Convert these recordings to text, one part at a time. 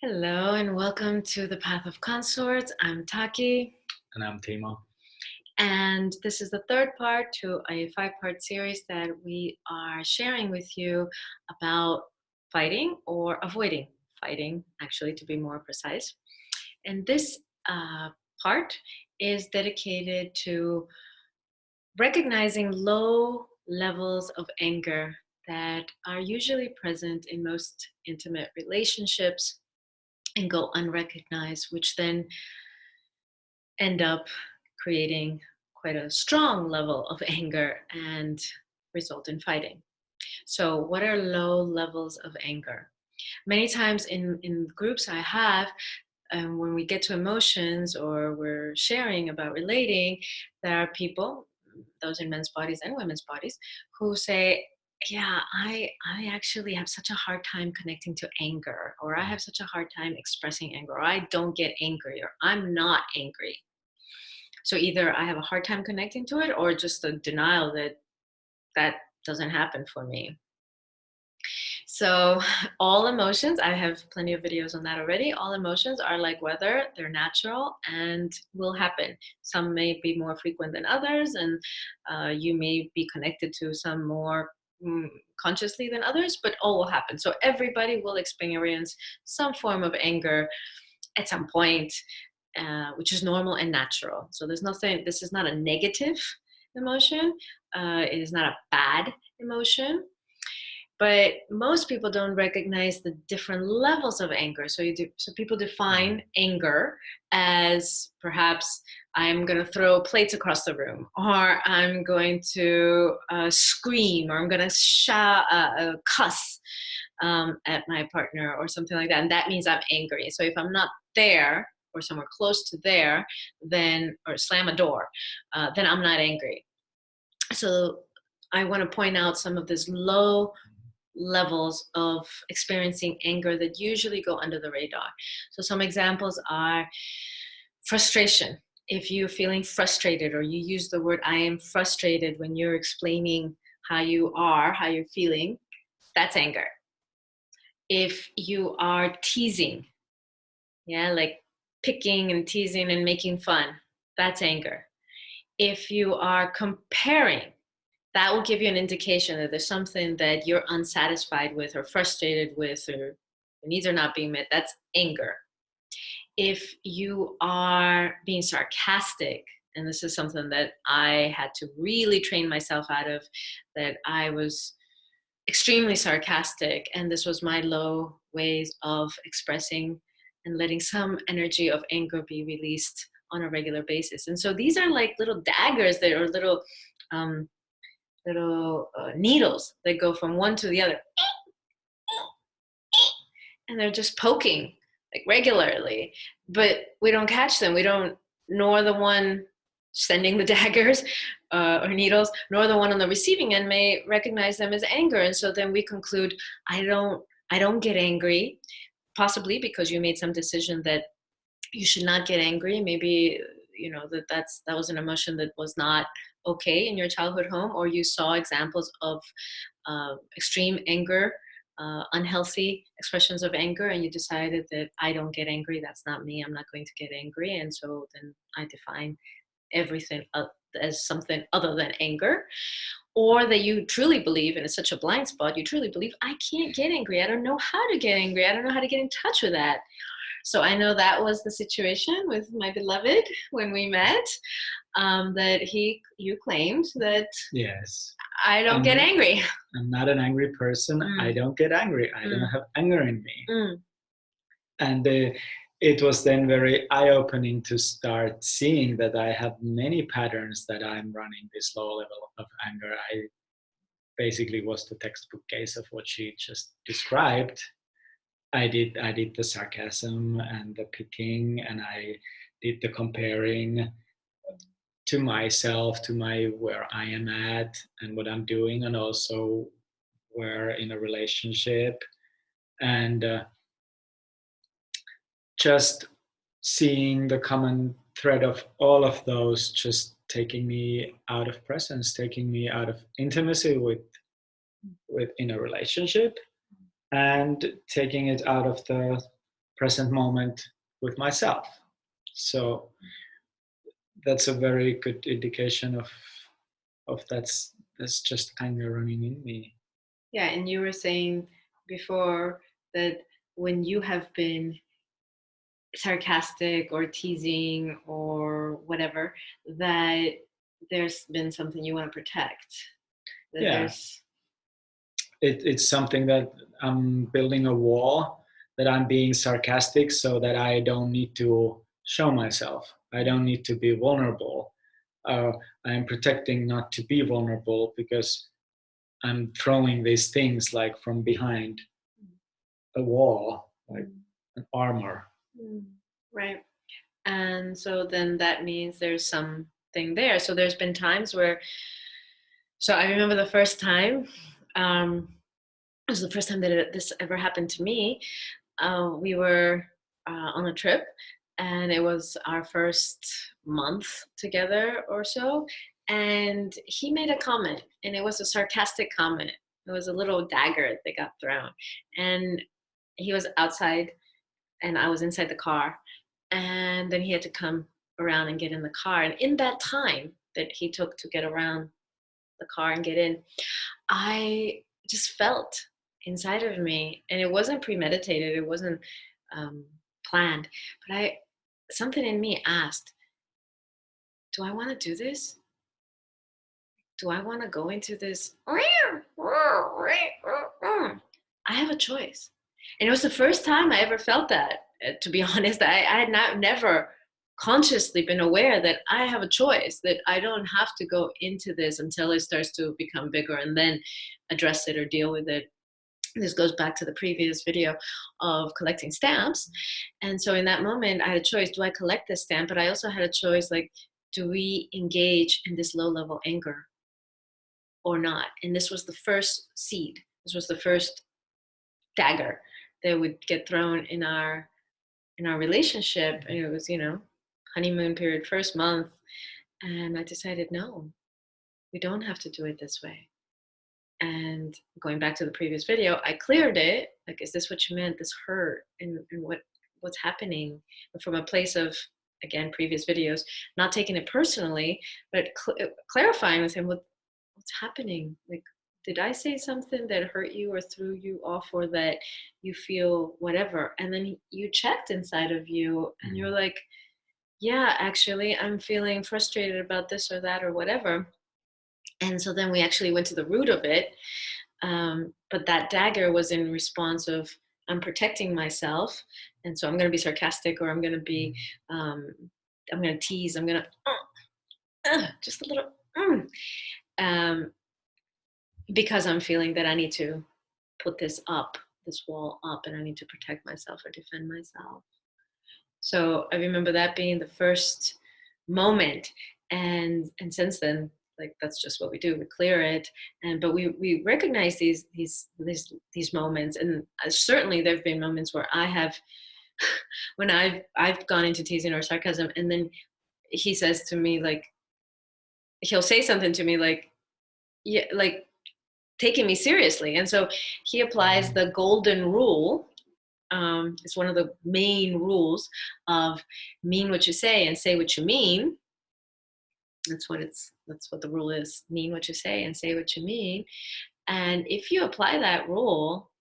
Hello and welcome to the Path of Consorts. I'm Taki'h, And I'm Timo. and this is the third part to a 5-part series that we are sharing with you about fighting or avoiding fighting, actually, to be more precise. And this part is dedicated to recognizing low levels of anger that are usually present in most intimate relationships and go unrecognized, which then end up creating quite a strong level of anger and result in fighting. So, what are low levels of anger? Many times in groups I have, when we get to emotions or we're sharing about relating, there are people, those in men's bodies and women's bodies, who say, yeah, I actually have such a hard time connecting to anger, or I have such a hard time expressing anger, or I don't get angry, or I'm not angry. So either I have a hard time connecting to it or just a denial that that doesn't happen for me. So all emotions, I have plenty of videos on that already. All emotions are like weather, they're natural and will happen. Some may be more frequent than others, and you may be connected to some more consciously than others, but all will happen. So everybody will experience some form of anger at some point, which is normal and natural. So there's nothing, this is not a negative emotion. It is not a bad emotion. But most people don't recognize the different levels of anger. So people define anger as perhaps I'm going to throw plates across the room, or I'm going to scream, or I'm going to shout, cuss at my partner, or something like that. And that means I'm angry. So if I'm not there or somewhere close to there, then, or slam a door, then I'm not angry. So I want to point out some of these low levels of experiencing anger that usually go under the radar. So some examples are frustration. If you're feeling frustrated, or you use the word I am frustrated when you're explaining how you are, how you're feeling, that's anger. If you are teasing, yeah, like picking and teasing and making fun, that's anger. If you are comparing, that will give you an indication that there's something that you're unsatisfied with or frustrated with, or your needs are not being met. That's anger. If you are being sarcastic, and this is something that I had to really train myself out of, that I was extremely sarcastic, and this was my low ways of expressing and letting some energy of anger be released on a regular basis. And so these are like little daggers that are little needles that go from one to the other, and they're just poking like regularly, but we don't catch them. We don't, nor the one sending the daggers or needles, nor the one on the receiving end may recognize them as anger. And so then we conclude, I don't get angry, possibly because you made some decision that you should not get angry. Maybe that was an emotion that was not okay in your childhood home, or you saw examples of extreme anger, unhealthy expressions of anger, and you decided that I don't get angry, that's not me, I'm not going to get angry, and so then I define everything as something other than anger. Or that you truly believe, and it's such a blind spot, you truly believe, I can't get angry, I don't know how to get angry, I don't know how to get in touch with that. So I know that was the situation with my beloved when we met, that you claimed that Yes. I don't get angry. I'm not an angry person. I don't get angry. I don't have anger in me. And it was then very eye-opening to start seeing that I have many patterns that I'm running this low level of anger. I basically was the textbook case of what she just described. I did the sarcasm and the picking, and I did the comparing to myself, to where I am at and what I'm doing, and also where in a relationship, and just seeing the common thread of all of those, just taking me out of presence, taking me out of intimacy with in a relationship, and taking it out of the present moment with myself. So that's a very good indication of that's just anger running in me. Yeah, and you were saying before that when you have been sarcastic or teasing or whatever, that there's been something you want to protect. That Yeah, there's it's something that I'm building a wall, that I'm being sarcastic so that I don't need to show myself. I don't need to be vulnerable. I'm protecting not to be vulnerable because I'm throwing these things like from behind a wall, like an armor. right. And so then that means there's something there. So there's been times where, so I remember the first time, it was the first time that this ever happened to me. We were on a trip, and it was our first month together or so. And he made a comment, and it was a sarcastic comment. It was a little dagger that got thrown. And he was outside, and I was inside the car. And then he had to come around and get in the car. And in that time that he took to get around the car and get in, I just felt inside of me, and it wasn't premeditated, it wasn't planned, but something in me asked, do I want to do this? Do I want to go into this? I have a choice. And it was the first time I ever felt that, to be honest. I had never consciously been aware that I have a choice, that I don't have to go into this until it starts to become bigger and then address it or deal with it. This goes back to the previous video of collecting stamps. And so in that moment, I had a choice. Do I collect this stamp? But I also had a choice, like, do we engage in this low level anger or not? And this was the first seed. This was the first dagger that would get thrown in our relationship. And it was, honeymoon period, first month. And I decided, no, we don't have to do it this way. And going back to the previous video, I cleared it. Like, is this what you meant? This hurt, and what's happening? But from a place of, again, previous videos, not taking it personally, but clarifying with him what's happening. Like, did I say something that hurt you or threw you off, or that you feel whatever? And then you checked inside of you, and you're like, yeah, actually, I'm feeling frustrated about this or that or whatever. And so then we actually went to the root of it. But that dagger was in response of, I'm protecting myself. And so I'm going to be sarcastic, or I'm going to be, I'm going to tease, I'm going to, just a little, because I'm feeling that I need to put this wall up, and I need to protect myself or defend myself. So I remember that being the first moment. And since then, like, that's just what we do. We clear it, but we recognize these moments. And certainly there've been moments where I have, when I've gone into teasing or sarcasm, and then he says to me, like, he'll say something to me like, yeah, like, taking me seriously. And so he applies the golden rule. It's one of the main rules of mean what you say and say what you mean. That's what the rule is. Mean what you say and say what you mean. And if you apply that rule,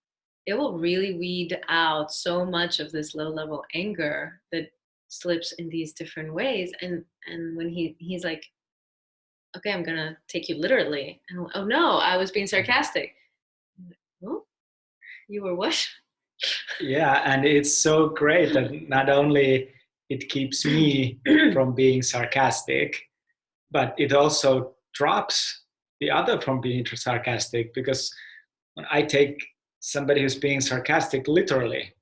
it will really weed out so much of this low level anger that slips in these different ways. And when he's like, okay, I'm gonna take you literally. And oh no, I was being sarcastic. Oh, you were what? Yeah, and it's so great that not only it keeps me from being sarcastic, but it also drops the other from being sarcastic, because when I take somebody who's being sarcastic literally,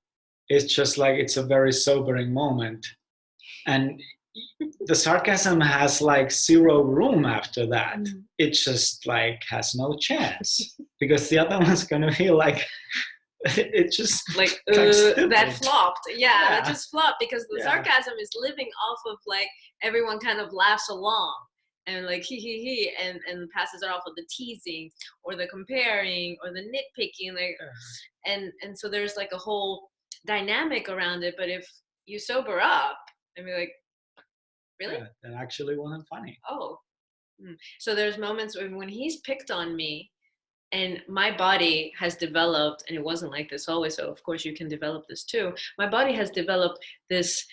it's just like it's a very sobering moment. And the sarcasm has like zero room after that. It just like has no chance, because the other one's gonna feel like it just like, stupid. that flopped. Yeah, that just flopped, because the sarcasm is living off of, like, everyone kind of laughs along and like he and passes it off with the teasing or the comparing or the nitpicking, like, and so there's like a whole dynamic around it. But if you sober up and be like, really? Yeah, that actually wasn't funny. Oh. So there's moments when he's picked on me, and my body has developed, and it wasn't like this always, so of course you can develop this too. My body has developed this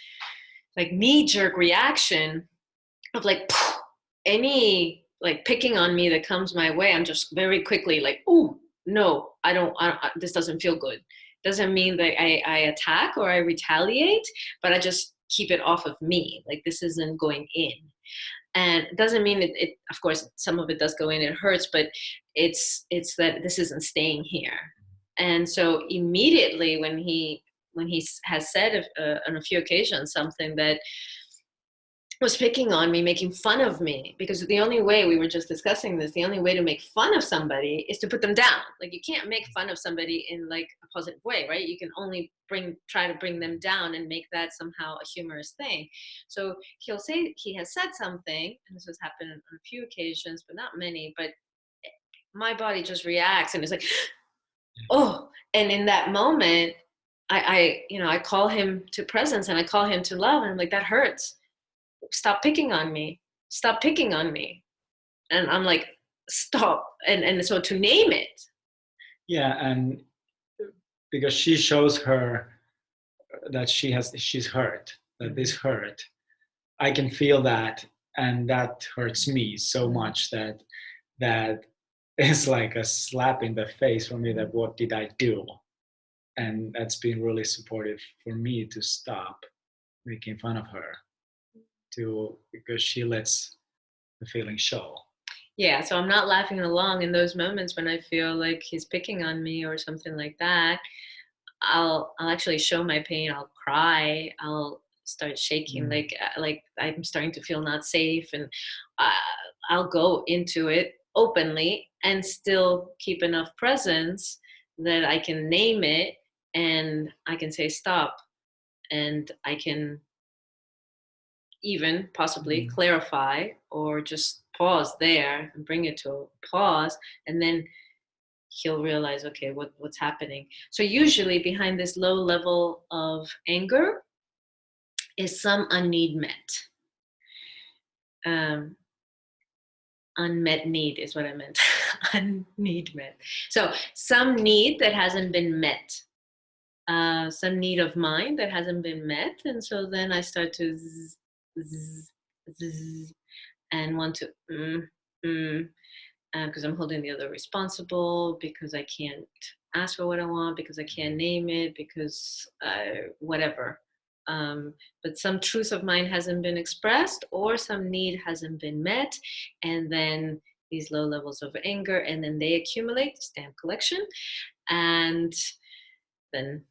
like knee-jerk reaction of like any like picking on me that comes my way, I'm just very quickly like, ooh, no, this doesn't feel good. Doesn't mean that I attack or I retaliate, but I just keep it off of me. Like this isn't going in. And it doesn't mean it, of course, some of it does go in, it hurts, but it's that this isn't staying here. And so immediately when he has said on a few occasions something that was picking on me, making fun of me, because the only way, we were just discussing this, the only way to make fun of somebody is to put them down. Like you can't make fun of somebody in like a positive way, right? You can only try to bring them down and make that somehow a humorous thing. So he'll say he has said something, and this has happened on a few occasions, but not many, but my body just reacts and it's like, oh, and in that moment, I call him to presence and I call him to love, and I'm like, that hurts. Stop picking on me. Stop picking on me. And I'm like, stop. And so to name it. Yeah, and because she shows her that she's hurt, that this hurt. I can feel that, and that hurts me so much that is like a slap in the face for me, that what did I do? And that's been really supportive for me to stop making fun of her, because she lets the feeling show. Yeah, so I'm not laughing along in those moments when I feel like he's picking on me or something like that. I'll actually show my pain. I'll cry. I'll start shaking, like I'm starting to feel not safe, and uh, I'll go into it openly and still keep enough presence that I can name it and I can say stop, and I can even possibly clarify or just pause there and bring it to a pause, and then he'll realize, okay, what's happening. So usually behind this low level of anger is some unneed met. Unmet need is what I meant. Unneed met. So some need that hasn't been met. Some need of mine that hasn't been met. And so then I start to zzz, zzz, zzz, and want to because I'm holding the other responsible, because I can't ask for what I want, because I can't name it, because whatever. But some truth of mine hasn't been expressed, or some need hasn't been met, and then these low levels of anger, and then they accumulate, stamp collection, and then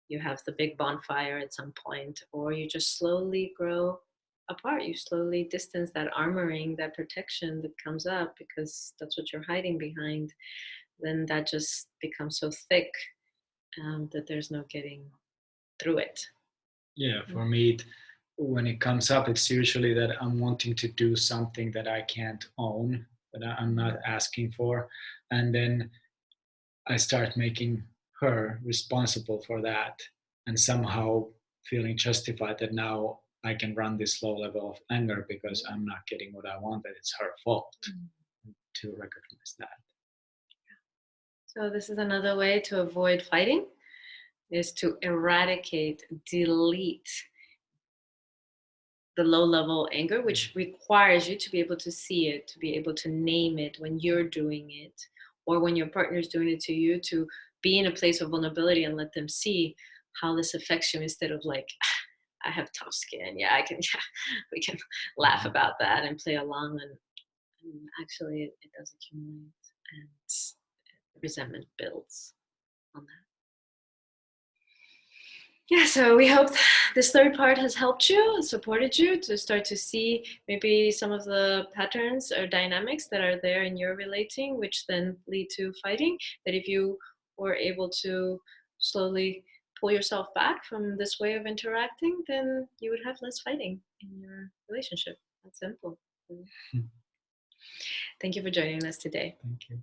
you have the big bonfire at some point, or you just slowly grow apart. You slowly distance that armoring, that protection that comes up because that's what you're hiding behind. Then that just becomes so thick that there's no getting through it. Yeah, for me, when it comes up, it's usually that I'm wanting to do something that I can't own, that I'm not asking for. And then I start making her responsible for that, and somehow feeling justified that now I can run this low level of anger because I'm not getting what I want, that it's her fault. To recognize that. So this is another way to avoid fighting, is to eradicate, delete the low level anger, which requires you to be able to see it, to be able to name it when you're doing it, or when your partner's doing it to you, to be in a place of vulnerability and let them see how this affects you, instead of like, I have tough skin. Yeah, I can, yeah, we can laugh about that and play along. And actually, it does accumulate, and resentment builds on that. Yeah, so we hope this third part has helped you, supported you to start to see maybe some of the patterns or dynamics that are there in your relating, which then lead to fighting. That if you were able to slowly pull yourself back from this way of interacting, then you would have less fighting in your relationship. That's simple. Thank you for joining us today. Thank you.